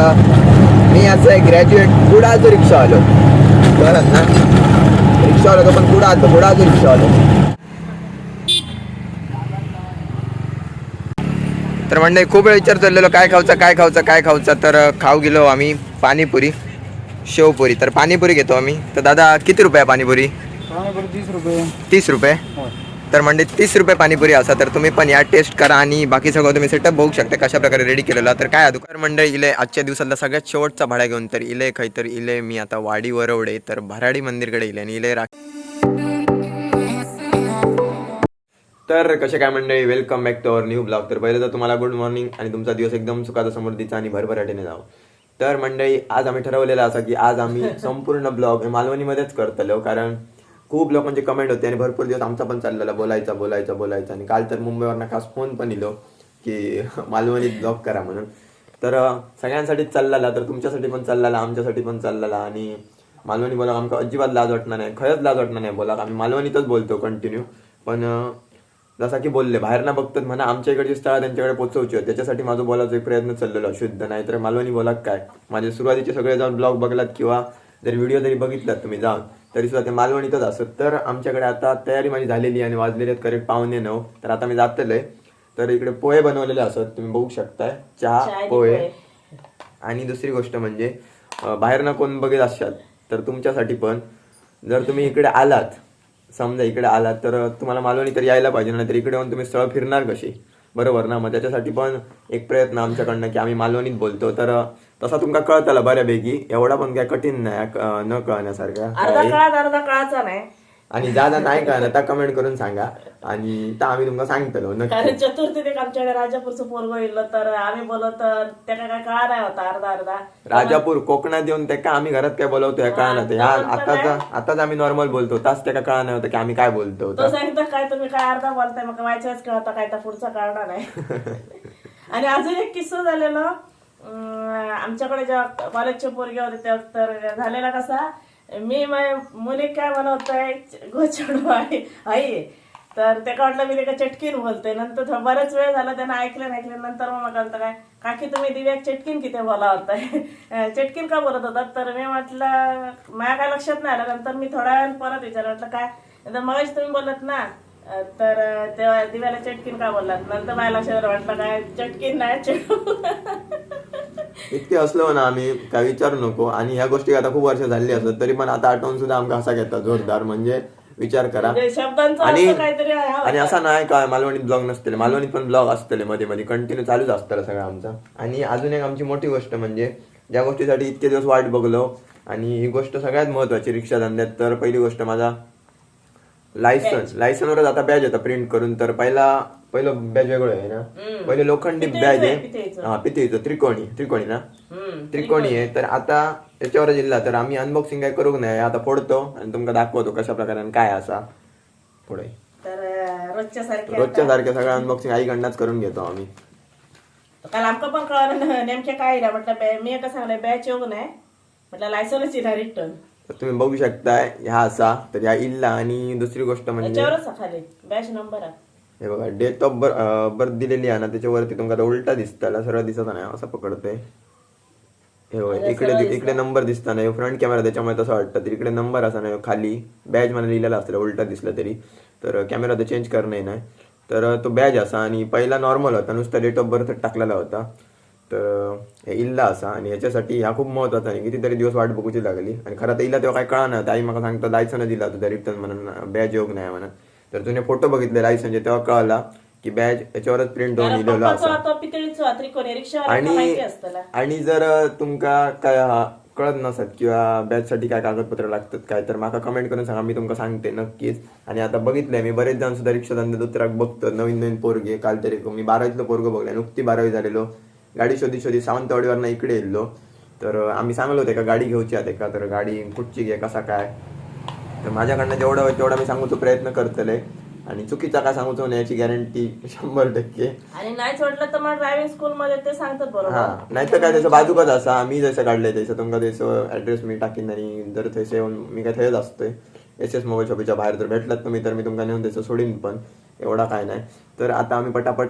मी असं आहे ग्रॅज्युएट कुडाळचं रिक्षा आलो कळत ना रिक्षा आलो तो पण कुडाळचं रिक्षा आलो. तर म्हणजे खूप वेळ विचार चाललेलो काय खाऊचा तर खाऊ गेलो आम्ही पाणीपुरी शेवपुरी. तर पाणीपुरी घेतो आम्ही. तर दादा किती रुपये पाणीपुरी? 30 रुपये. 30 रुपये. तर म्हणजे 30 रुपये पाणीपुरी असा. तर तुम्ही पण या टेस्ट करा आणि बाकी सगळं तुम्ही सेटअप बघू शकता कशा प्रकारे रेडी केलेला. तर काय दुकान मंडळ इले आजच्या दिवसातला सगळ्यात शेवटचा भाडा घेऊन तर इले काहीतरी इले मी आता वाडी वरवडे तर भराडी मंदिरकडे इले आणि इले तर कसे काय मंडळी welcome back to our new blog. तर पहिलं तर तुम्हाला गुड मॉर्निंग आणि तुमचा दिवस एकदम सुखाचा समृद्धीचा आणि भरभराटीने जावं. तर मंडळी आज आम्ही ठरवलेलं असं की आज आम्ही संपूर्ण ब्लॉग मालवणीमध्येच करतलो कारण खूप लोकांचे कमेंट होते आणि भरपूर दिवस आमचा पण चाललेला बोलायचा आणि काल तर मुंबईवरनं खास फोन पण इलो की मालवणीत ब्लॉग करा म्हणून. तर सगळ्यांसाठीच चाललेला तर तुमच्यासाठी पण चाललेला आमच्यासाठी पण चाललेला आणि मालवणी बोला आमका अजिबात लाज वाटणार नाही खरंच लाज वाटणार नाही बोला आम्ही मालवणीतच बोलतो कंटिन्यू. पण जसा की बोलले बाहेर ना बघतात म्हणा आमच्या इकडची स्थळं त्यांच्याकडे पोहोचवची होती त्याच्यासाठी माझं बोलायचा एक प्रयत्न चाललेला शुद्ध नाही तर मालवणी बोला काय माझे सुरुवातीचे सगळे जाऊन ब्लॉग बघलात किंवा जर व्हिडिओ जरी बघितलात तुम्ही जाऊन तरी सुद्धा ते मालवणीतच असत. तर आमच्याकडे आता तयारी माझी झालेली आणि वाजलेली आहेत करेक्ट 8:45. तर आता मी जातलोय. तर इकडे पोहे बनवलेले असत तुम्ही बघू शकताय चहा पोहे. आणि दुसरी गोष्ट म्हणजे बाहेर ना कोण बघत असाल तर तुमच्यासाठी पण जर तुम्ही इकडे आलात समजा इकडे आलात तर तुम्हाला मालवणी तर यायला पाहिजे नाही तर इकडे येऊन तुम्ही स्थळ फिरणार कशी बरोबर ना. मग त्याच्यासाठी पण एक प्रयत्न आमच्याकडनं की आम्ही मालवणीत बोलतो तर तसा तुमका कळताला बऱ्यापैकी एवढा पण काय कठीण नाही न कळण्यासारखा अर्धा कळाचा नाही आणि ज्यादा नाही कळणार त्या कमेंट करून सांगा आणि त्या आम्ही तुमका सांगतलो कारण चतुर्थी ते आमच्याकडे राजापूरचं पोरगो येलं तर आम्ही बोलत त्याला काय कळा नाही होता अर्धा राजापूर कोकणात येऊन त्या आम्ही घरात काय बोलवतो कळा नाही आताच आम्ही नॉर्मल बोलतो तास त्या कळा नाही होतं की आम्ही काय बोलतो तो सांगतो काय तुम्ही काय अर्धा बोलताय मग व्हायच्याच कळता काय तर पुढचा कळणार नाही. आणि अजून एक किस्सा झालेला आमच्याकडे जेव्हा कॉलेजचे पोरगे होते तेव्हा तर झालेला कसा मी मुली काय म्हणतोय गोचडू आई तर ते वाटलं मी ते चटकीन बोलते नंतर बरेच वेळ झाला त्यानं ऐकलं नंतर मग म्हणतं काय काकी तुम्ही दिव्याक चटकीन किती बोला होताय चटकीन का बोलत होतात तर मी म्हटलं माझ्या काय लक्षात नाही आलं. नंतर मी थोड्या वेळ परत विचारलं म्हटलं काय नंतर मगाशी तुम्ही बोलत ना तर तेव्हा दिव्याला चटकीन का बोललात नंतर माझ्या लक्षात म्हटलं काय चटकीन नाही इतके असलो ना आम्ही काय विचारू नको. आणि ह्या गोष्टी आता खूप वर्ष झाली असत तरी पण आता आठवून सुद्धा आमका असा घेतात जोरदार म्हणजे विचार करा. आणि असा नाही काय मालवणीत ब्लॉग नसतले मालवणीत पण ब्लॉग असतले मध्ये मध्ये कंटिन्यू चालूच असतलं सगळं आमचा. आणि अजून एक आमची मोठी गोष्ट म्हणजे ज्या गोष्टीसाठी इतके दिवस वाट बघलो आणि ही गोष्ट सगळ्यात महत्वाची रिक्षा धंद्यात तर पहिली गोष्ट माझा लायसनवरच आता बॅज होता प्रिंट करून. तर पहिलं बॅज वेगळं आहे ना पहिले लोखंडी बॅज आहे हा पितळीचं त्रिकोणी ना त्रिकोणी आहे. तर आता त्याच्यावर जिल्हा तर आम्ही अनबॉक्सिंग काय करू नाही आता फोडतो आणि तुमका दाखवतो कशा प्रकारे काय असा पुढे रोजच्या सारख्या सगळं अनबॉक्सिंग आईकडनंच करून घेतो आम्ही. काल आमका पण कळलं नेमके काय म्हटलं मी कसं सांगलं बॅच येऊ नाही म्हटलं लायसनच येणार रिटर्न. तुम्ही बघू शकताय ह्या असा तर ह्या इल्ला. आणि दुसरी गोष्ट म्हणजे बॅच नंबर हे बघा डेट ऑफ बर्थ दिलेली आहे ना त्याच्यावरती तुमका उलटा दिसता सरळ दिसत नाही असं पकडतोय हे होय इकडे नंबर दिसता नाही फ्रंट कॅमेरा त्याच्यामुळे तसं वाटतं. तर इकडे नंबर असा नाही खाली बॅज मला लिहिलेला असतं उलटा दिसला तरी तर कॅमेरा तर चेंज करणं नाही. तर तो बॅज असा आणि पहिला नॉर्मल होता नुसता डेट ऑफ बर्थ टाकलेला होता. तर हे इल्ला असा आणि याच्यासाठी ह्या खूप महत्वाचा नाही कितीतरी दिवस वाट बघूची लागली. आणि खरं तर इल्ला तेव्हा काय कळा नाही आई मला सांगतो लायसन दिला तुझा रिटर्न म्हणून बॅज योग नाही म्हणून. तर तुझे फोटो बघितले लायसनचे तेव्हा कळला की बॅज याच्यावरच प्रिंट होऊन लिहिलेलं आणि जर तुमका काय कळत नसत किंवा बॅच साठी काय कागदपत्र लागतात काय तर माका कमेंट करून सांगा मी तुमका सांगते नक्कीच. आणि आता बघितलंय मी बरेच जण सुद्धा रिक्षा धंद्यात उतराक बघतो नवीन पोरगे काल तरी मी 12वीतलं पोरगं बघलं नुकती 12वी झालेलो गाडी शोधी सावंतवाडीवरनं इकडे येलो. तर आम्ही सांगलो होते का गाडी घ्यायची आहे का तर गाडी कुठची घे कसा काय तर माझ्याकडनं जेवढं होईल तेवढा मी सांगूचा प्रयत्न करतले आणि चुकीचा काय सांगूचो नाही याची गॅरंटी 100%. आणि नाही सोडलं तर मग ड्रायव्हिंग स्कूल मध्ये ते सांगतात बरोबर हा नाही तर काय त्याचं बाजूकच असा मी जसं काढलंय त्याचं तुमका त्याचं ऍड्रेस मी टाकीन आणि जर थंयसे येऊन मी काय थंयच असतोय SS मोबाईल शॉपीच्या बाहेर जर भेटलात तुम्ही तर मी तुमका नेऊन त्याचं सोडीन पण एवढा काय नाही. तर आता आम्ही पटापट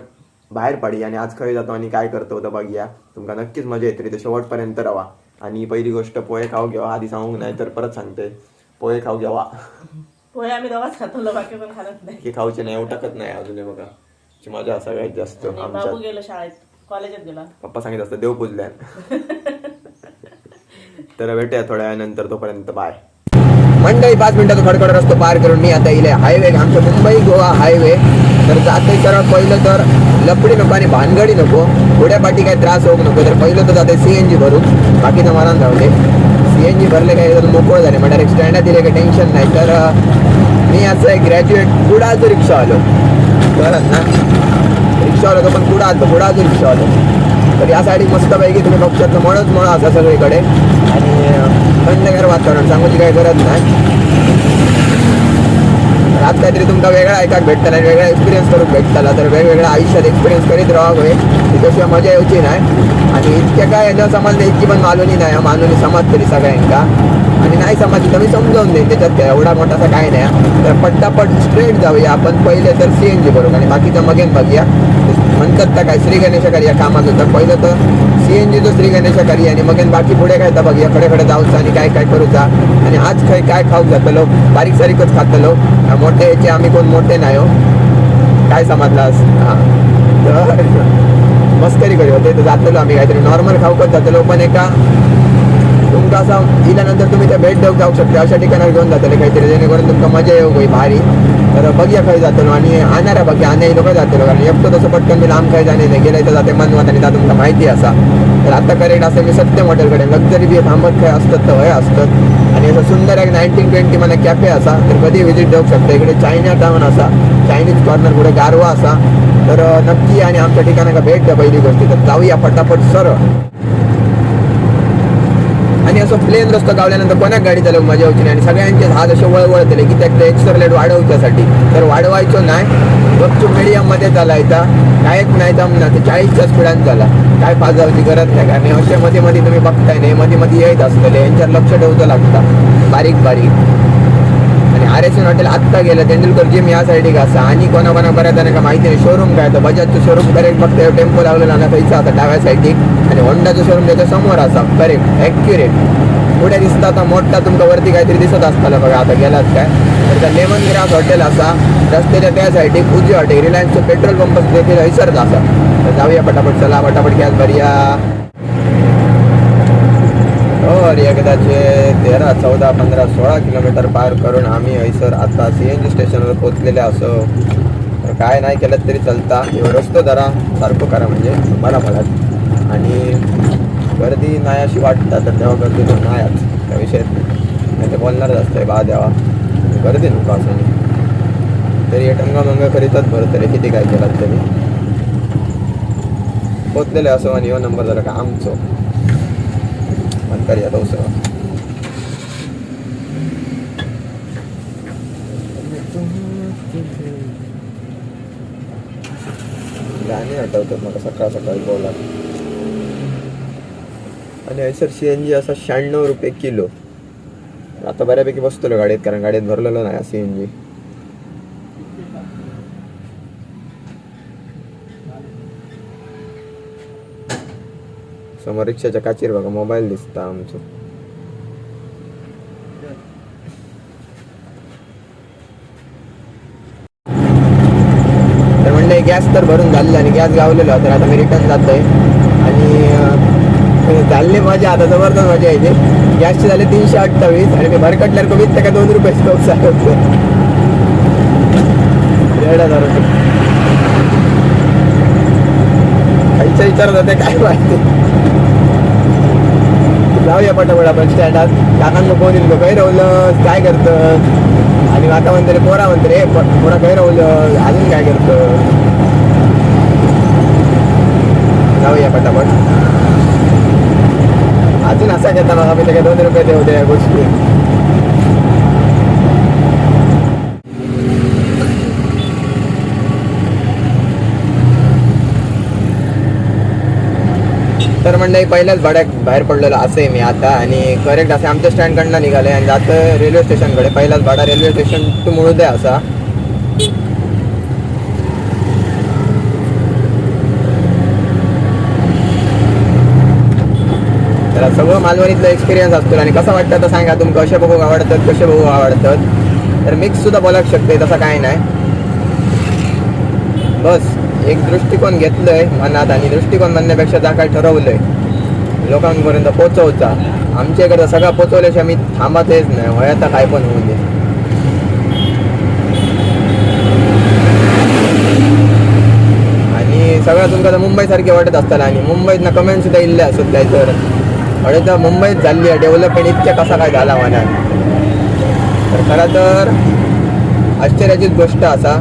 बाहेर पडी आणि आज खंय जातो आणि काय करतो तर बघूया. तुमका नक्कीच मजा येते तर शेवटपर्यंत राहा. आणि पहिली गोष्ट पोहे खाऊ घ्यावा आधी सांगू नाही तर परत सांगते पोहे खाऊ घ्यावा. पोहे आम्ही दोघांच खातो बाकी पण खात नाही. हे खाऊचे नाही उठकत नाही अजून हे बघा ची मजा सगळ्यात जास्त आणि आमच्या. बाबू गेलो शाळेत कॉलेजात गेला. पप्पा सांगितलं असतं देव पूजल्या. तर भेटूया थोड्या वेळानंतर तोपर्यंत बाय. मंडळी 5 मिनिटाचा खडखड रस्तो पार करून मी आता इले हायवे आमचं मुंबई गोवा हायवे. तर जाते तर पहिलं तर लपडी नको आणि भानगडी नको पुढ्या पाठी काही त्रास होऊ नको. तर पहिलं तर जाते CNG भरून बाकीचं मरण राहते. CNG भरले काही तर मोकळं झाले मग डायरेक्ट स्टँडात दिले काही टेन्शन नाही. तर मी असं आहे ग्रॅज्युएट कुडाचं रिक्षा आलो कळत ना रिक्षा आलो पण कुडाचं रिक्षा आलो. तर यासाठी मस्तपैकी तुम्ही पक्षाचं मळच असं सगळीकडे आणि थंडगार वातावरण सांगूची काही गरज नाही. आज काहीतरी तुमका वेगळा ऐकाक भेटताला वेगळा एक्सपिरियन्स करून भेटताला तर वेगवेगळ्या आयुष्यात एक्सपिरियन्स करीत राहावं होय त्याच्याशिवाय मजा येऊची नाही. आणि इतक्या काय न समजले इतकी पण मालवणी नाही मालवणी समजतली सगळ्यांका आणि नाही समजली तर मी समजावून देईन त्याच्यात काय एवढा मोठासा काय नाही. तर पट्टापट स्ट्रेट जाऊया आपण पहिले तर CNG भरून आणि बाकीचं मगेन बघूया. म्हणतात तर काय श्री गणेश करी या कामाचं तर पहिलं तर CNG तो श्री गणेश करी आणि मगेन बाकी पुढे काय तर बघूया कडे जाऊचा आणि काय काय करूचा. आणि आज काय खाऊ जातलो बारीक सारीकच खातलो मोठे याचे आम्ही कोण मोठे नाही हो काय समजलास. हां तर मस्करी करी होते तर जातलो आम्ही काहीतरी नॉर्मल खाऊकच जातलो पण एका तुमका असं इल्यानंतर तुम्ही त्या भेट देऊ जाऊ शकता अशा ठिकाणावर घेऊन जातले काहीतरी जेणेकरून तुमका मजा येऊ गई भारी. तर बघूया खाई जातलो आणि आणणाऱ्या बघ्या आणण्याही लोक जातलो कारण एकटो तसं पटकन मी लांब खाई जाणे नाही गेलं तर जाते मनवात आणि त्या तुमका माहिती असा. तर आता करेक्ट असं मी सत्यम हॉटेलकडे लक्झरी बी थांबत काय असतात तर वय असतात आणि असं सुंदर एक 1920 मला कॅफे असा तर कधी व्हिजिट देऊ शकता. इकडे चायना टाउन असा चायनीज कॉर्नर पुढे गारवा असा तर नक्की आणि आमच्या ठिकाणा भेट द्या पहिली गोष्टी. तर जाऊया फटाफट सरळ. आणि असं प्लेन रस्तो गावल्यानंतर कोणाक गाडी चालवून मजा होती नाही आणि सगळ्यांचे हात असे वळवळ दिले की त्याकडे एक्सरलेट वाढवण्यासाठी तर वाढवायचो नाही गपचूप मीडियममध्ये चालायचा कायच नाही जमणार ते 40च्या स्पीडाने झाला काय पाजावची गरज नाही कारण असे मध्ये मध्ये तुम्ही बघताय नाही मध्ये येत असलेले यांच्यावर लक्ष ठेवतं लागतं बारीक आणि RSN हॉटेल आत्ता गेलं तेंडुलकर जिम या साईडीक असा आणि कोणा बऱ्याच जणांना माहिती नाही शोरूम काय तर बजाजचं शोरूम करेक्ट बघता टेम्पो लावलेला ना पैसा आता डाव्या साईडीक आणि होंडाचं शोरूम त्याच्या समोर असा करेक्ट ॲक्युरेट पुढे दिसतं आता मोठा तुमका वरती काहीतरी दिसत असताना बघा आता गेलात काय तर त्या लेमन ग्रास हॉटेल असा रस्त्याच्या त्या साईडीक उजी हॉटेल रिलायन्सचं पेट्रोल पंप देखील हैसरच असा. तर जाऊया पटापट चला पटापट गॅस भरूया. और एकदाचे 13, 14, 15, 16 किलोमीटर पार करून आम्ही हैसर आता CNG स्टेशनवर पोहोचलेले असो. तर काय नाही केलं तरी चालता रस्तो जरा सारखं करा म्हणजे मला आणि गर्दी नाही अशी वाटतं तर तेव्हा गर्दी तर नाहीच त्या विषयात नाही ते बोलणारच असतं बा द्यावा गर्दी नको असं नाही तरी टंगा करीतच बरं तरी किती काय केलात तरी पोचलेले असो आणि यो नंबर जरा का आमचो करूया तो सर. गाणी आठवतात मला सकाळी बोला आणि हैसर CNG असा 96 रुपये किलो. आता बऱ्यापैकी बसतो गाडीत कारण गाडीत भरलेलं नाही CNG. समोर रिक्षाच्या काचेर बघा मोबाईल दिसता आमचं. तर म्हणले गॅस तर भरून झालेला आणि गॅस गावलेला तर आता मी रिटर्न जातोय आणि झाले मजा आता जबरदस्त मजा यायची. गॅसचे झाले 328 आणि मी भरकटल्यावर कमीत त्या 2 रुपये स्टॉक चालवतो 1,500 रुपये खायच्या विचारत होते काय माहिती. जाऊया पटापट आपण स्टँडात काकांना फोन येईल काही राहुलं काय करतं आणि आता म्हणते पोरा म्हणते पोरा काही राहुलं अजून काय करतं. जाऊया पटापट अजून असा घेता मग आम्ही त्याच्या 2 रुपये देऊ या गोष्टी. तर मंडळी पहिल्याच भाड्यात बाहेर पडलेलं असे मी आता आणि करेक्ट असे आमच्या स्टँडकडनं निघाले आणि जातं रेल्वे स्टेशनकडे. पहिलाच भाडा रेल्वे स्टेशन टू मुळुदे असा तर सगळं मालवणीतलं एक्सपिरियन्स असतो आणि कसं वाटतं तर सांगा तुमका कसे बघू आवडतात कसे बघू आवडतात. तर मिक्स सुद्धा बोलाक शकते तसं काय नाही. बस एक दृष्टिकोन घेतलंय मनात आणि दृष्टिकोन म्हणण्यापेक्षा जा काय ठरवलंय लोकांपर्यंत पोचवचा. आमच्या इकडं सगळं पोचवल्याशिवाय मी थांबतच नाही. वयाचा काय पण होऊन दे. आणि सगळं तुमका मुंबई सारखे वाटत असताना आणि मुंबईत ना कमेंट सुद्धा इल्ले असत काय तर अरे तर मुंबईत झाली आहे डेव्हलपमेंट इतक्या कसा काय झाला मनात. तर खरं तर आश्चर्याचीच गोष्ट असा.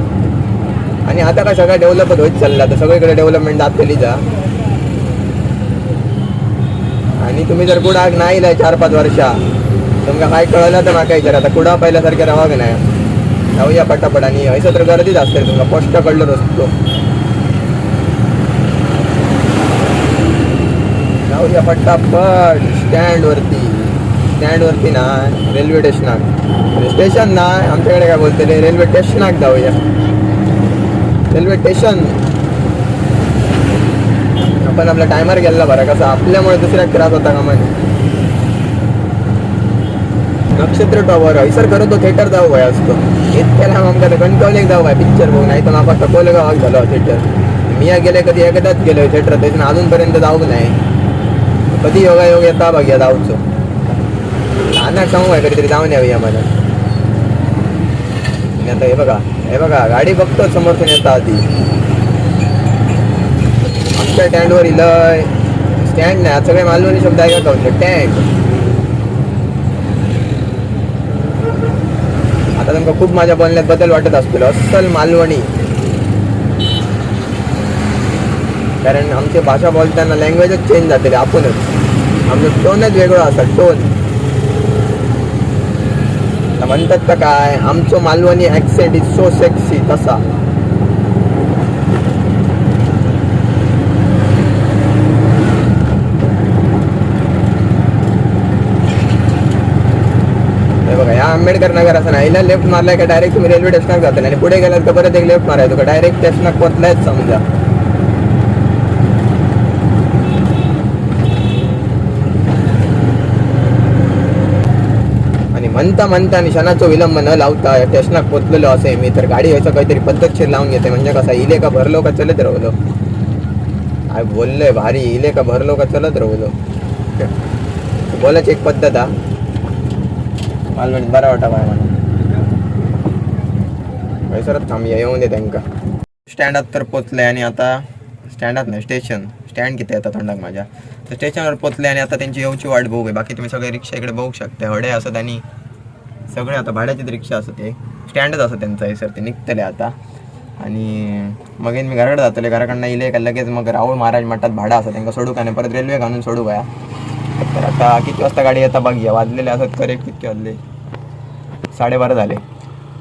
आणि आता काय सगळं डेव्हलपच होत चालला तर सगळीकडे डेव्हलपमेंट दाखवली जा. आणि तुम्ही जर कुडा नाही इलाय 4-5 वर्षा तुमका काय कळलं तर माका विचार. आता कुडा पहिल्यासारखे राहावं नाही जाऊया पटापट. आणि हयसं तर गर्दीच असते तुमका पोस्ट कळलं नसतो. जाऊया पटापट स्टँडवरती ना रेल्वे स्टेशन ना आमच्याकडे काय बोलते रेल्वे स्टेशनाक जाऊया. रेल्वे स्टेशन आपण आपला टायमर गेला बरं कसा आपल्यामुळे दुसऱ्याक त्रास होता का म्हणजे. नक्षत्र टॉवर हयसर खरं तो थिएटर जाऊ काय असतो इतक्याला आमकां कणकवलेक जाऊ काय पिक्चर बघू नाही तर म्हाका टकोले गावाक झालो थिएटर. मी गेले कधी एकदाच गेलोय थिएटर त्याच्यानं अजूनपर्यंत जाऊक नाही. कधी योगायोग येता बघूया जाऊचो. लहान सांगू काय कधीतरी जाऊन यावी आम्हाला. आता हे बघा गाडी बघतो समोरतून येता आधी. आमच्या स्टँडवर इलय स्टँड नाही सगळे मालवणी शब्द आहे का स्टँड. आता तुमका खूप माझ्या बोलण्यात बदल वाटत असतो अस्सल मालवणी. कारण आमची भाषा बोलताना लँग्वेजच चेंज जाते आपणच. आमचं टोनच वेगळं असा टोन. म्हणतात तर काय आमचं Malvani accent is so sexy तसा. हे बघा या आंबेडकर नगर असं नाही ना लेफ्ट मारलाय का डायरेक्ट तुम्ही रेल्वे स्टेशनात जाता आणि पुढे गेलात का परत एक लेफ्ट मारायचो का डायरेक्ट स्टेशनात पोचलायच समजा. म्हणता आणि क्षणाचा विलंब न लावता स्टेशनात पोचलेलो असे मी तर गाडी व्हायचं काहीतरी पद्धतशीर लावून घेते. म्हणजे कसं इले का भरलो का चलत राहलो. काय बोललोय भारी इले का भरलो का चलत राहलो. बोलायची एक पद्धत हा मालवणीत बरा वाटा बाय मला. वैसरच थांबूया येऊन दे त्यांका. स्टँडात तर पोचले आणि आता स्टँडात नाही स्टँड किती येतात थंडाक माझ्या. तर स्टेशनवर पोचले आणि आता त्यांची येऊची वाट बघू. बाकी तुम्ही सगळे रिक्षा इकडे बघू शकता. हडे असत आणि सगळे आता भाड्याचीच रिक्षा असत. ते स्टँडच असं त्यांचं आहे सर ते निघतले आता. आणि मग मी घराकडे जातले घराकडनं इले का लगेच मग राहुल महाराज मठात भाडा असं त्यांना सोडू का नाही परत रेल्वे घालून सोडू का. तर आता किती वाजता गाडी येता बघूया. वाजलेले असत करेक्ट किती वाजले 12:30 झाले.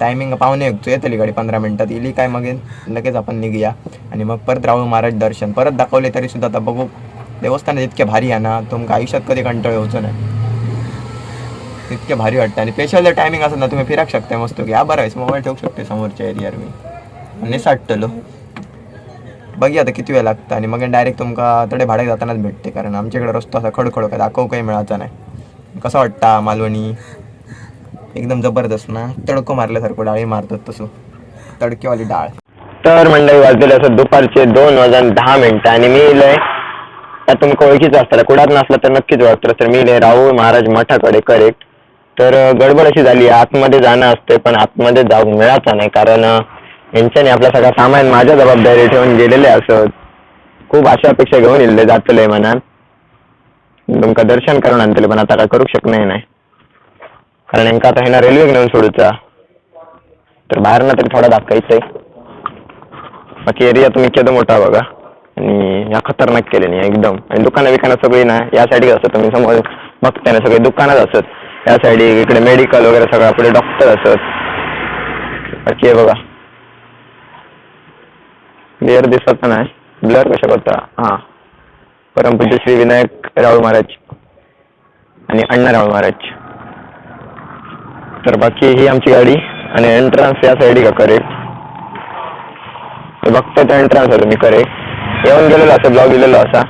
टायमिंग 1:45 येतली गाडी 15 मिनिटात इली काय मग लगेच आपण निघूया. आणि मग परत राहुल महाराज दर्शन परत दाखवले तरी सुद्धा आता बघू. देवस्थान इतके भारी आहे ना तुमका आयुष्यात कधी कंटाळ होतो नाही. इतके भारी वाटतं आणि स्पेशल टायमिंग असं ना तुम्ही फिराक शकता मस्त की बरं आहे मोबाईल ठेवू शकते समोरच्या एरियावर मी निसाटलो. बघूया आता किती वेळ लागतं आणि मग डायरेक्ट तुमका तडे भाड्याक जातानाच भेटते. कारण आमच्याकडे रस्तो असा खडखड काय दाखवू काही मिळायचा नाही. कसं वाटता मालवणी एकदम जबरदस्त ना तडको मारल्यासारखं डाळी मारतात तसं तडकेवाली डाळ. तर मंडळी वाजलेले असं दुपारचे 2:10 आणि मी इलय तुमका ओळखीचं असताना कुडात नसला तर नक्कीच ओळखतो. तर मी इले राहुल महाराज मठाकडे करेक्ट. तर गडबड अशी झाली आतमध्ये जाणं असते पण आतमध्ये जाऊ मिळायचं नाही कारण यांच्याने आपला सगळा सामान माझ्या जबाबदारी ठेवून गेलेले असत. खूप अशा अपेक्षा घेऊन इल्ले जातले मनात तुमका दर्शन करून आणतले पण आता काय करू शकणार नाही कारण नेमका आता ह्यांना रेल्वे घेऊन सोडूचा. तर बाहेरनं तरी थोडा दाखवायचं आहे. बाकी एरिया तुम्ही केवढा मोठा बघा आणि या खतरनाक केले नाही एकदम. आणि दुकानं बिकानं सगळी ना या साईडला असतात तुम्ही समोर बघताय ना सगळे दुकानच असत. या साईड इकडे मेडिकल वगैरे सगळं पुढे डॉक्टर असत. बाकी हे बघा क्लिअर दिसत नाही ब्लर कशा करता. हां परमपूज्य श्री विनायक राहुल महाराज आणि अण्णा राहुल महाराज. तर बाकी ही आमची गाडी आणि एंट्रन्स या साईड का करेक्ट बघतो तर एंट्रन्स आहे तुम्ही करेक्ट येऊन गेलेलो असं ब्लॉग दिलेलो असा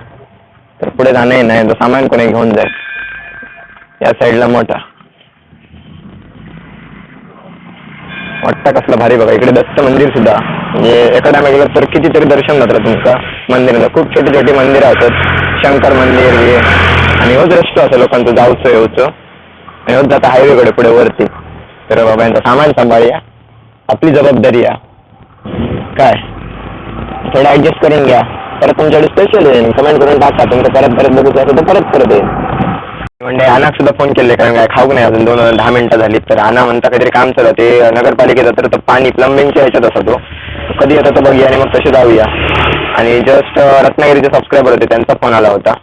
तर पुढे जाणं नाही तर सामान कोणी घेऊन जाईल. या साईडला मोठा वाटतं कसलं भारी बघा. इकडे दत्त मंदिर सुद्धा म्हणजे एखाद्या गेलं तर कितीतरी दर्शन जातं तुमका मंदिराला. खूप छोटी छोटी मंदिरं असतात, शंकर मंदिर हे. आणि होच रस्तो असं लोकांचं जाऊचं येऊचं आणि होत जाता हायवेकडे पुढे वरती. तर बाबा यांचं सामान सांभाळूया, आपली जबाबदारी या काय थोडं ऍडजस्ट करून घ्या. परत तुमच्याकडे स्पेशल येईल, कमेंट करून टाका. तुमचं परत बघायचं असेल तर परत येईल. म्हणजे अनाक सुद्धा फोन केले कारण काय खाऊ नाही अजून 10 मिनिटं झाली. तर अना म्हणता काहीतरी काम चालू ते नगरपालिकेचं, तर पाणी प्लंबिंगच्या ह्याच्यात असा तो कधी येतो तर बघूया आणि मग तसे जाऊया. आणि जस्ट रत्नागिरीचे सबस्क्रायबर होते, त्यांचा फोन आला होता.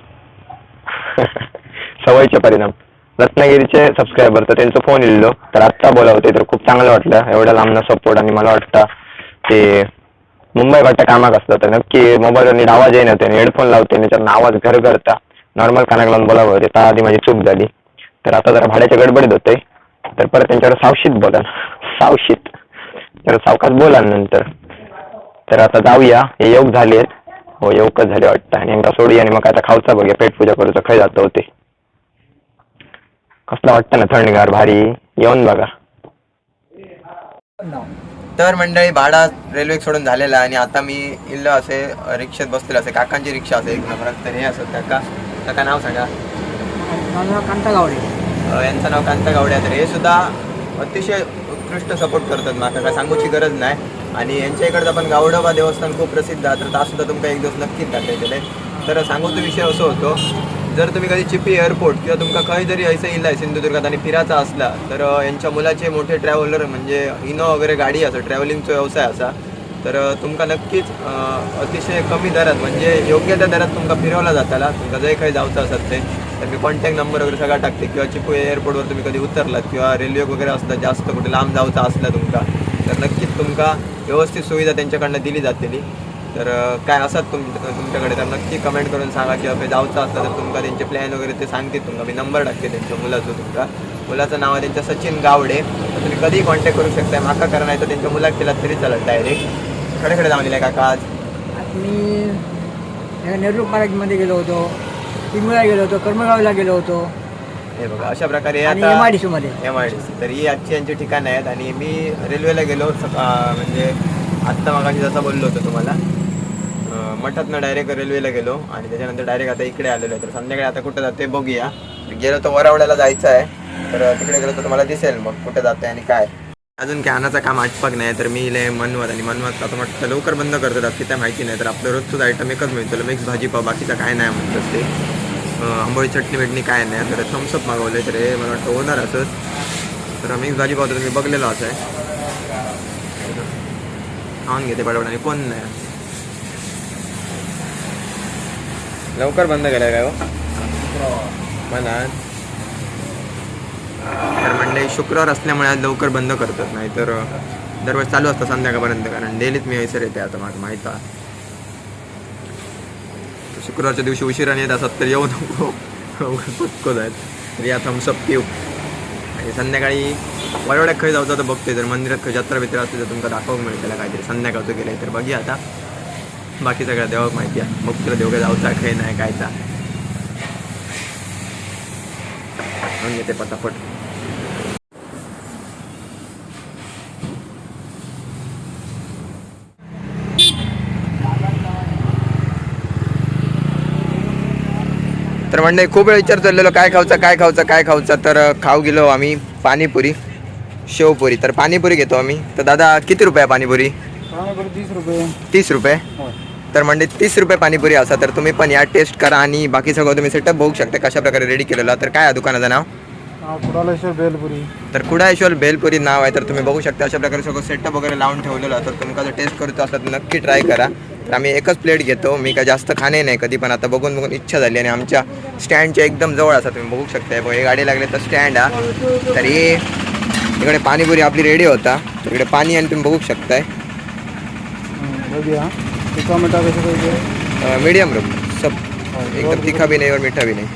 सवयीचे परिणाम. रत्नागिरीचे सबस्क्रायबर तर त्यांचा फोन इल्लो, तर आत्ता बोलावते. तर खूप चांगलं वाटलं एवढा लांबना सपोर्ट. आणि मला वाटतं ते मुंबईकडच्या कामाक असतं तर नक्की मोबाईलवर नीट आवाज येई नव्हते, हेडफोन लावते त्याच्यावर आवाज घर करता नॉर्मल कानाक लावून बोलावं होते. तर आधी माझी चूक झाली. तर आता जरा भाड्याच्या गडबडीत होते, तर परत त्यांच्यावर सावशीत बोला, सावशीत तर सावकाश बोला नंतर. तर आता जाऊया, हे योग झाले हो, योगच झाले वाटतं. आणि एकदा सोडूया आणि मग आता खाऊचा बघूया, पेटपूजा करूचं खाय जातं होते. कसला वाटतं ना थंडगार भारी, येऊन बघा. तर मंडळी भाडा रेल्वे सोडून झालेला आणि आता मी इल्लो असे रिक्षेत बसलेलो असे. काकांची रिक्षा असे एक नंबर. तर हे असं काका नाव सांगा. कांता गावडे. यांचं नाव कांता गावडे आहे. तर हे सुद्धा अतिशय उत्कृष्ट सपोर्ट करतात, मला काय सांगूची गरज नाही. आणि यांच्या इकडचं पण गावडोबा देवस्थान खूप प्रसिद्ध आहे, तर तासुद्धा तुमका एक दिवस नक्कीच दाखवायचे. तर सांगूचा विषय असं होतो, जर तुम्ही कधी चिपी एअरपोर्ट किंवा तुमका काही जरी ऐसे इल्ला आहे सिंधुदुर्गात आणि फिरायचा असला, तर यांच्या मुलाचे मोठे ट्रॅव्हलर म्हणजे इनो वगैरे गाडी असं ट्रॅव्हलिंगचा व्यवसाय असा, तर तुमका नक्कीच अतिशय कमी दरात म्हणजे योग्य त्या दरात तुमका फिरवला जाताला. तुमका जे काही जायचं असत ते, तर मी कॉन्टॅक्ट नंबर वगैरे सगळा टाकते. किंवा चिपू एअरपोर्टवर तुम्ही कधी उतरलात किंवा रेल्वे वगैरे असला, जास्त कुठे लांब जायचं असला तुमका, तर नक्कीच तुमका व्यवस्थित सुविधा त्यांच्याकडनं दिली जातेली. तर काय असतात तुमच्याकडे तर नक्की कमेंट करून सांगा. किंवा जायचं असलं तर तुमका त्यांचे प्लॅन वगैरे ते सांगते. तुमका मी नंबर टाकते त्यांच्या मुलाचं नाव आहे त्यांचं सचिन गावडे. तर तुम्ही कधीही कॉन्टॅक्ट करू शकता. माका करा नाही तर त्यांच्या मुलाक केला तरी चालत. डायरेक्ट खडे जाऊन दिलाय काका आज. मी नेहरू पार्कमध्ये गेलो होतो, टिंबुला गेलो होतो, कर्मगावला गेलो होतो. हे बघा अशा प्रकारे आणि आता MIDC मध्ये. तर ही आजची यांची ठिकाणं आहेत. आणि मी रेल्वेला गेलो म्हणजे आत्ता मागाशी जसं बोललो होतो तुम्हाला, मठातनं डायरेक्ट रेल्वेला गेलो आणि त्याच्यानंतर डायरेक्ट आता इकडे आलेलो आहे. तर संध्याकाळी आता कुठं जाते बघूया. गेलो तर वरावड्याला जायचं आहे, तर तिकडे गेलो तर तुम्हाला दिसेल मग कुठे जाते आणि काय. अजून काय आणायचं काम आटपाक नाही. तर मी इले मनवत आणि मनवत आता म्हटलं लवकर बंद करतात की त्या माहिती नाही. तर आपलं रोजचंच आयटम एकच मिळतं, मिक्स भाजी पाव, बाकीचं काय नाही म्हणतात ते. आंबोळी चटणी बिटणी काय नाही. तर थम्सअप मागवलं तर हे मला वाटतं होणार असंच. तर मिक्स भाजी पाव तर मी बघलेलो असं आहे. खाऊन घेते पटापट आणि कोण नाही. लवकर बंद केलं काय हो मला. तर म्हणले शुक्रवार असल्यामुळे आज लवकर बंद करतात, नाही तर दरवेळेस चालू असतं संध्याकाळपर्यंत. कारण डेलीत मी ऐसर येते आता माझं माहीत आहे. शुक्रवारच्या दिवशी उशिराने येत असत तर येऊ नको पक्को जायत. तर या थम्सअप पिऊ आणि संध्याकाळी वरवड्यात खंय जायचं तर बघते. जर मंदिरात खंय जत्रा बित्रा असते तर तुमका दाखवूक मिळेल त्याला काहीतरी संध्याकाळचं गेलं तर बघूया. आता बाकी सगळ्या देवाक माहिती आहे, मग तुला देवघं जाऊचा खंय नाही कायचा म्हणून येते पटापट. तर म्हणजे खूप वेळ विचार चाललेलो काय खाऊचा. तर खाऊ गेलो आम्ही पाणीपुरी, शेवपुरी. तर पाणीपुरी घेतो आम्ही. तर दादा किती रुपये पाणीपुरी? 30 रुपये. तर म्हणजे 30 रुपये पाणीपुरी असा. तर तुम्ही पण या टेस्ट करा आणि बाकी सगळं तुम्ही सेटअप बघू शकता कशा प्रकारे रेडी केलेला. तर काय आहे दुकानाचं नाव? कुडालेश्वर बेलपुरी. तर कुडालेश्वर बेलपुरी नाव आहे. तर तुम्ही बघू शकता अशा प्रकारे सगळं सेटअप वगैरे लावून ठेवलेलं. तर तुम्ही जर टेस्ट करतो असं तर नक्की ट्राय करा. तर आम्ही एकच प्लेट घेतो, मी काय जास्त खाणे नाही कधी, पण आता बघून इच्छा झाली. आणि आमच्या स्टँडच्या एकदम जवळ असा तुम्ही बघू शकता. हे गाडी लागले तर स्टँड हा. तर हे इकडे पाणीपुरी आपली रेडी होता. तर इकडे पाणी आणि तुम्ही बघू शकताय. मीडियम रूम सब एकदम तिखा बी नाही और मिठा बी नाही.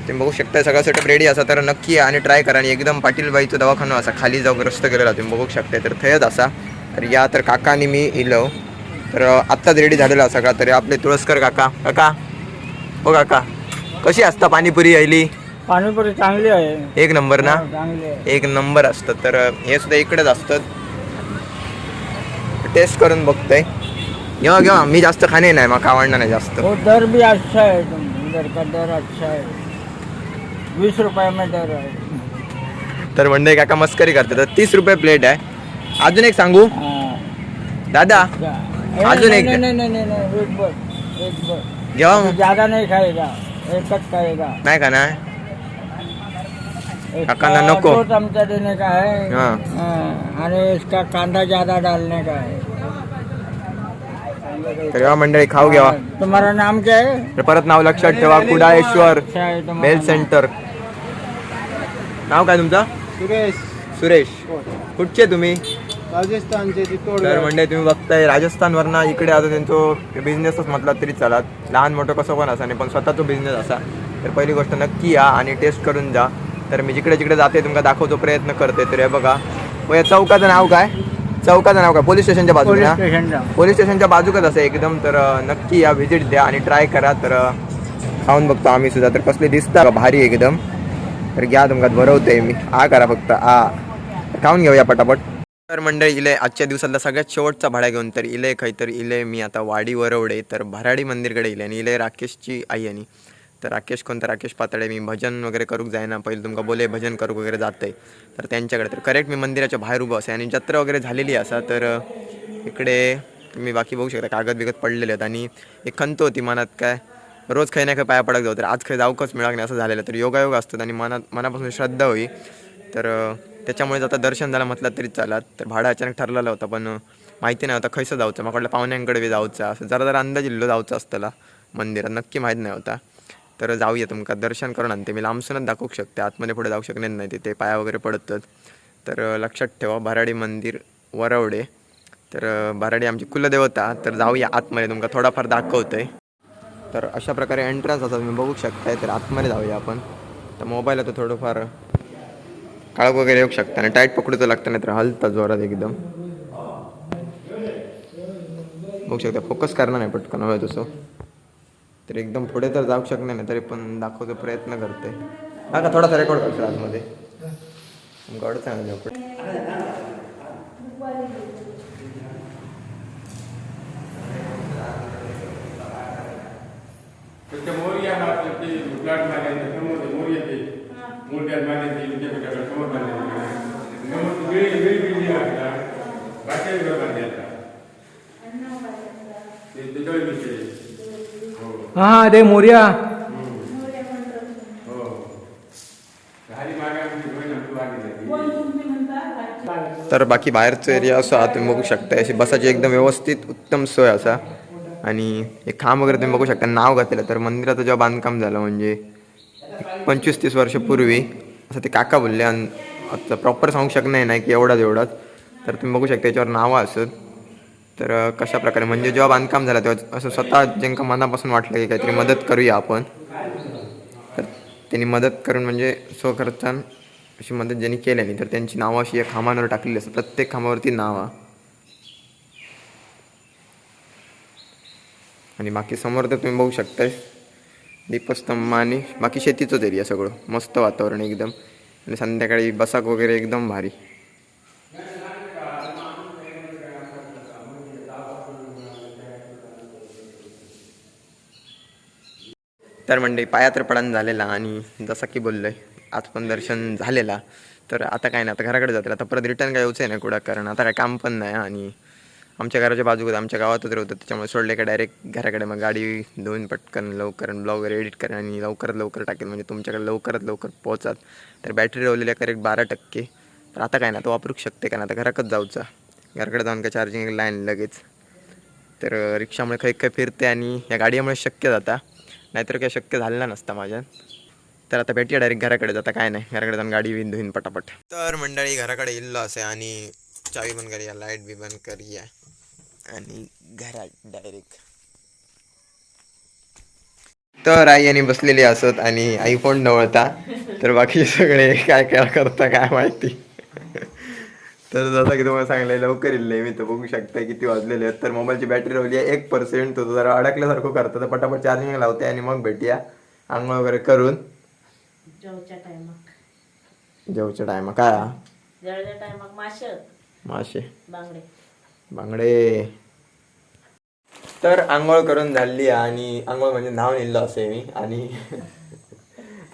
तुम्ही बघू शकता सगळं सेटअप रेडी असा. तर नक्की आणि ट्राय करा. आणि एकदम पाटीलबाईचं दवाखाना असा खाली जाऊन रस्ता गेलेला तुम्ही बघू शकता. तर थंयच असा. तर या तर काका आणि मी इलो तर आत्ताच रेडी झालेला सगळा. तरी आपले तुळसकर काका हो काका, कशी असता पाणीपुरी यायली? पाणीपुरी चांगली आहे. एक नंबर ना? चांगली आहे. एक नंबर असतं. तर हे सुद्धा इकडेच असतात. टेस्ट करून बघतोय. घेवा मी जास्त खाणे नाही, मग आवडणार नाही जास्त. वो दर भी अच्छा है, इधर का दर अच्छा है. 20 रुपये में दर आहे. तर मंडळी काका मस्करी करते. तर 30 रुपये प्लेट आहे. अजून एक सांगू दादा? अजून एक नहीं नहीं नहीं नहीं नहीं, एक बस घेवा मग. ज्यादा नहीं खाएगा, एकच खाएगा. नाही का ना? इसका काकांना नको. 2 चमचा देने का है. हाँ. हाँ, और इसका कांदा ज्यादा डालने का है. तर घेवा मंडळी, खाऊ घ्यावा. तुम्हारा नाम क्या है? तर परत नाव लक्षात ठेवा, कुडाळेश्वर अच्छा है तुम्हारा बेल नाम. सेंटर. नाव काय तुमचं? सुरेश सुरेश. कुठचे तुम्ही? राजस्थानचे तर चित्तोडगड. म्हणजे तुम्ही बघताय राजस्थानवरनं इकडे आता त्यांचं बिझनेसच म्हटला तरी चालत, लहान मोठं कसं पण असा नाही, पण स्वतःचा बिझनेस असा. तर पहिली गोष्ट नक्की या आणि टेस्ट करून जा. तर मी जिकडे जिकडे जाते तुमका दाखवतो, प्रयत्न करते. तर हे बघा, व या चौकाचं नाव काय? चौकाचं नाव काय? पोलीस स्टेशनच्या पोलीस बाजूला. स्टेशनला. पोलीस स्टेशनच्या बाजूकच असं एकदम. तर नक्की या, व्हिजिट द्या आणि ट्राय करा. तर खाऊन बघतो आम्ही सुद्धा. तर कसले दिसता भारी एकदम. तर घ्या, तुमका भरवतोय मी. करा फक्त खाऊन घेऊया पटापट. तर मंडळी इले आजच्या दिवसातला सगळ्यात शेवटचा भाड्या घेऊन तर इले काहीतरी इले मी आता वाडी वरवडे तर भराडी मंदिरकडे इले. आणि इले राकेशची आई आणि तर राकेश कोणतं राकेश पातळे. मी भजन वगैरे करूक जायना, पहिले तुमका बोले भजन करूक वगैरे जाते. तर त्यांच्याकडे तर करेक्ट मी मंदिराच्या बाहेर उभं असे आणि जत्रा वगैरे झालेली असा. तर इकडे तुम्ही बाकी बघू शकता, कागद बिगत पडलेले आहेत. आणि एक खंत होती मनात, काय रोज काही ना काही पाया पडक जाऊ, तर आज काही जाऊकच मिळाक नाही असं झालेलं. तर योगायोग असतात आणि मनापासून श्रद्धा होई. तर त्याच्यामुळेच आता दर्शन झालं म्हटलं तरी चालत. तर भाडं अचानक ठरलेलं होतं, पण माहिती नाही होतं खैसं जाऊचं. मग वाटलं पाहुण्यांकडे बी जाऊचं, असं जरा अंदाज इल्लो जाऊचं असतं मंदिरात, नक्की माहीत नाही होता. तर जाऊया, तुमका दर्शन करून आणते. मी लांबसूनच दाखवू शकते, आतमध्ये पुढे जाऊ शकणार नाही, तिथे पाया वगैरे पडतात. तर लक्षात ठेवा, भराडी मंदिर वरवडे. तर भराडी आमची कुलदेवता. तर जाऊया आतमध्ये, तुमका थोडाफार दाखवतोय. तर अशा प्रकारे एंट्रन्स असा तुम्ही बघू शकताय. तर आतमध्ये जाऊया आपण. तर मोबाईल आता थोडंफार काळोख वगैरे येऊ शकता आणि टाईट पकडूचं लागतं, नाही तर हलता जोरात एकदम. बघू शकता, फोकस करणार नाही पटकन हवं तसं. तर एकदम पुढे तर जाऊ शकणार नाही, तरी पण दाखवतो, प्रयत्न करते. का थोडासा रेकॉर्ड करतो आतमध्ये. गड चांगलं मोरिया प्लॉट मारले समोर मोरिया ते मोठ्यात मारले ते समोर मारले वेळी बिल्डिंग असला बाकी घर बांधले आता ते जवळ विषय. हाँ दे मोरिया. हो घरी मागायची होय ना तू आली. तर बाकी बाहेरचं एरिया असं आत तुम्ही बघू शकता. अशी बसाची एकदम व्यवस्थित उत्तम सोय असा. आणि एक खांब वगैरे तुम्ही बघू शकता, नाव घातलेलं. तर मंदिराचं जेव्हा बांधकाम झालं म्हणजे 25-30 वर्षापूर्वी असं ते काका बोलले. आणि आता प्रॉपर सांगू शकणार नाही की एवढाच. तर तुम्ही बघू शकता याच्यावर नावं असत. तर कशा प्रकारे म्हणजे जेव्हा बांधकाम झालं तेव्हा असं स्वतः ज्यांका मनापासून वाटलं की काहीतरी मदत करूया आपण, तर त्यांनी मदत करून म्हणजे स्वखर्चान अशी मदत ज्यांनी केल्याने, तर त्यांची नावं अशी या खांबांवर टाकलेली असतात. प्रत्येक खांबावरती नावं. आणि बाकी समोर तर तुम्ही बघू शकताय दीपस्तंभ आणि बाकी शेतीचंच एरिया सगळं. मस्त वातावरण एकदम. आणि संध्याकाळी बसाक वगैरे एकदम भारी. तर म्हणजे पाया तर पडण झालेला आणि जसं की बोललोय आज पण दर्शन झालेला. तर आता काय नाही, आता घराकडे जातील. आता परत रिटर्न काय यायचं आहे ना कुठं, कारण आता काय काम पण नाही. आणि आमच्या घराच्या बाजूला आमच्या गावातच होतं, त्याच्यामुळे सोडले का डायरेक्ट घराकडे. मग गाडी धुवून पटकन लवकर ब्लॉग वगैरे एडिट करेन आणि लवकरात लवकर टाकेल, म्हणजे तुमच्याकडे लवकरात लवकर पोहोचाल. तर बॅटरी लावलेली करेक्ट 12%. तर आता काय ना, तो वापरू शकते, कारण आता घराकच जाऊचा. घराकडे जाऊन काय चार्जिंग लाईन लगेच. तर रिक्षामुळे काही फिरते आणि या गाडीमुळे शक्य जाता, नाहीतर काय शक्य झालेला नसता माझ्या. तर आता भेटूया डायरेक्ट घराकडे. जाता काय नाही, घराकडे जाऊन गाडी धुईन पटापट. तर मंडळी घराकडे इल्लो असे आणि चावी बंद करूया, लाईट बी बंद करूया आणि घरात डायरेक्ट. तर आई आणि बसलेली असत आणि आई फोन नवळता. तर बाकी सगळे काय काय करता काय माहिती. तर जसं की तुम्हाला सांगितलं लवकर येईल मी तर बघू शकता किती वाजलेले आहेत. तर मोबाईलची बॅटरी राहिली आहे 1%. तो जरा अडकल्यासारखं करतो तर पटापट चार्जिंग लावते आणि मग भेटूया आंघोळ वगैरे करून जेवच्या टायमाक जेवच्या टायमा काय हा? जेवच्या टायमाक मासे मासे बांगडे बांगडे. तर आंघोळ करून झाली आणि आंघोळ म्हणजे नाव निघलं असे मी आणि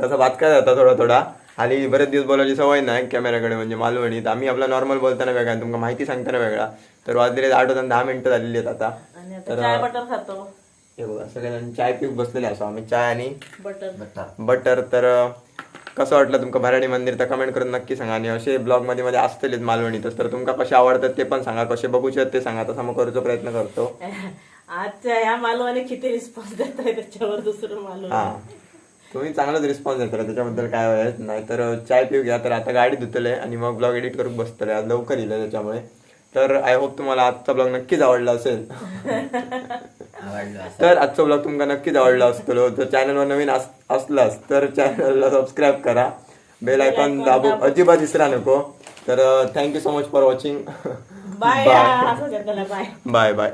तसा बात काय जाता थोडा थोडा आणि बरेच दिवस बोलायची सवय नाही कॅमेऱ्याकडे म्हणजे मालवणीत. आम्ही आपला नॉर्मल बोलताना वेगळा आणि तुमका माहिती सांगताना वेगळा. तर वाजलेले 8 वाजून 10 मिनिटं झालेली आहेत आता. आणि आता तर चाय बटर खातो. हे बघा सगळेजण चाय पिऊक बसलेले असो आम्ही चाय आणि बटर बटर. तर कसं वाटलं तुमका भराडी मंदिर तर कमेंट करून नक्की सांगा. आणि असे ब्लॉग मध्ये मध्ये असतलेच मालवणीतच तर तुमका कसे आवडतात ते पण सांगा, कसे बघू शकत ते सांगा. तसा मग करूचा प्रयत्न करतो. आजच्या ह्या मालवाने किती रिस्पॉन्स देत आहे त्याच्यावर दुसरं मालवण. हा तुम्ही चांगलाच रिस्पॉन्स देता त्याच्याबद्दल काय व्हायच नाही. तर चाय पिऊ घ्या. तर आता गाडी धुतले आणि मग ब्लॉग एडिट करून बसतले. आज लवकर येईल त्याच्यामुळे. तर आय होप तुम्हाला आजचा ब्लॉग नक्कीच आवडला असेल. तर आजचा ब्लॉग तुमका नक्कीच आवडला असतो. जर चॅनलवर नवीन असलास तर चॅनलला सबस्क्राईब करा, बेल आयकॉन दाबू अजिबात विसरा नको. तर thank you so much for watching. Bye. असं घेतलं बाय. Bye bye.